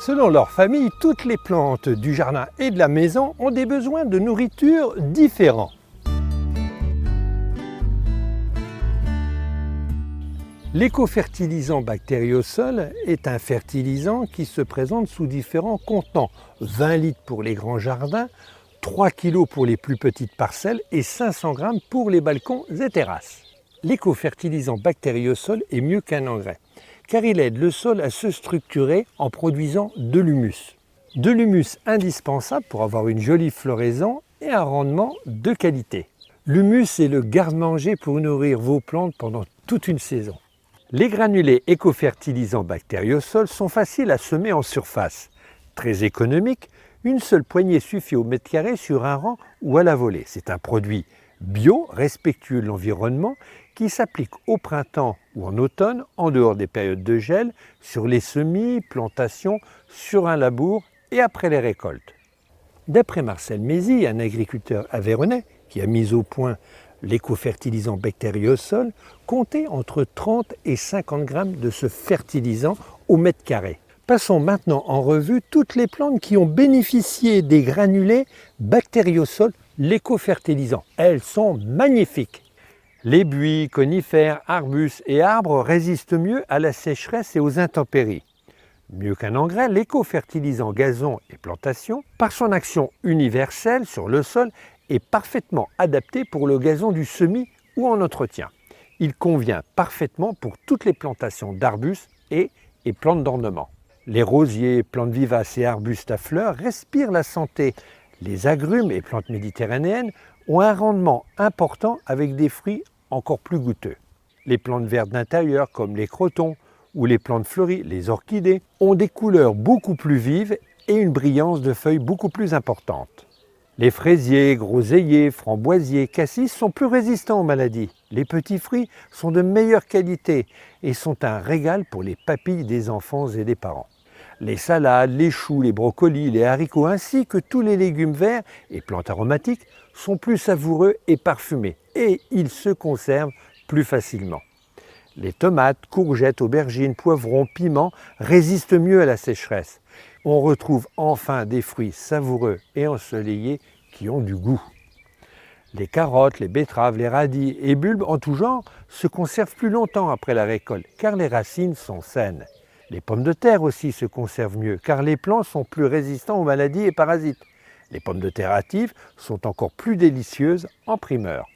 Selon leur famille, toutes les plantes du jardin et de la maison ont des besoins de nourriture différents. L'écofertilisant Bacteriosol est un fertilisant qui se présente sous différents contenants. 20 litres pour les grands jardins, 3 kg pour les plus petites parcelles et 500 g pour les balcons et terrasses. L'écofertilisant Bacteriosol est mieux qu'un engrais, car il aide le sol à se structurer en produisant de l'humus. De l'humus indispensable pour avoir une jolie floraison et un rendement de qualité. L'humus est le garde-manger pour nourrir vos plantes pendant toute une saison. Les granulés écofertilisants Bacteriosol sont faciles à semer en surface. Très économiques, une seule poignée suffit au mètre carré sur un rang ou à la volée. C'est un produit bio, respectueux de l'environnement, qui s'applique au printemps ou en automne, en dehors des périodes de gel, sur les semis, plantations, sur un labour et après les récoltes. D'après Marcel Mézy, un agriculteur aveyronnais qui a mis au point l'écofertilisant Bacteriosol, comptez entre 30 et 50 g de ce fertilisant au mètre carré. Passons maintenant en revue toutes les plantes qui ont bénéficié des granulés Bacteriosol, l'écofertilisant. Elles sont magnifiques. Les buis, conifères, arbustes et arbres résistent mieux à la sécheresse et aux intempéries. Mieux qu'un engrais, l'écofertilisant gazon et plantation, par son action universelle sur le sol, est parfaitement adapté pour le gazon du semis ou en entretien. Il convient parfaitement pour toutes les plantations d'arbustes et plantes d'ornement. Les rosiers, plantes vivaces et arbustes à fleurs respirent la santé. Les agrumes et plantes méditerranéennes ont un rendement important avec des fruits encore plus goûteux. Les plantes vertes d'intérieur comme les crotons ou les plantes fleuries, les orchidées, ont des couleurs beaucoup plus vives et une brillance de feuilles beaucoup plus importante. Les fraisiers, groseilliers, framboisiers, cassis sont plus résistants aux maladies. Les petits fruits sont de meilleure qualité et sont un régal pour les papilles des enfants et des parents. Les salades, les choux, les brocolis, les haricots ainsi que tous les légumes verts et plantes aromatiques sont plus savoureux et parfumés et ils se conservent plus facilement. Les tomates, courgettes, aubergines, poivrons, piments résistent mieux à la sécheresse. On retrouve enfin des fruits savoureux et ensoleillés qui ont du goût. Les carottes, les betteraves, les radis et bulbes en tout genre se conservent plus longtemps après la récolte car les racines sont saines. Les pommes de terre aussi se conservent mieux car les plants sont plus résistants aux maladies et parasites. Les pommes de terre hâtives sont encore plus délicieuses en primeur.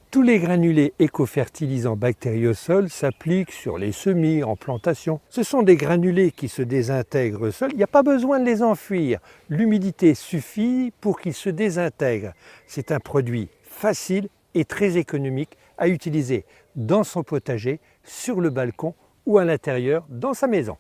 Tous les granulés écofertilisants Bacteriosol s'appliquent sur les semis en plantation. Ce sont des granulés qui se désintègrent seuls, il n'y a pas besoin de les enfuir. L'humidité suffit pour qu'ils se désintègrent. C'est un produit facile et très économique à utiliser dans son potager, sur le balcon ou à l'intérieur dans sa maison.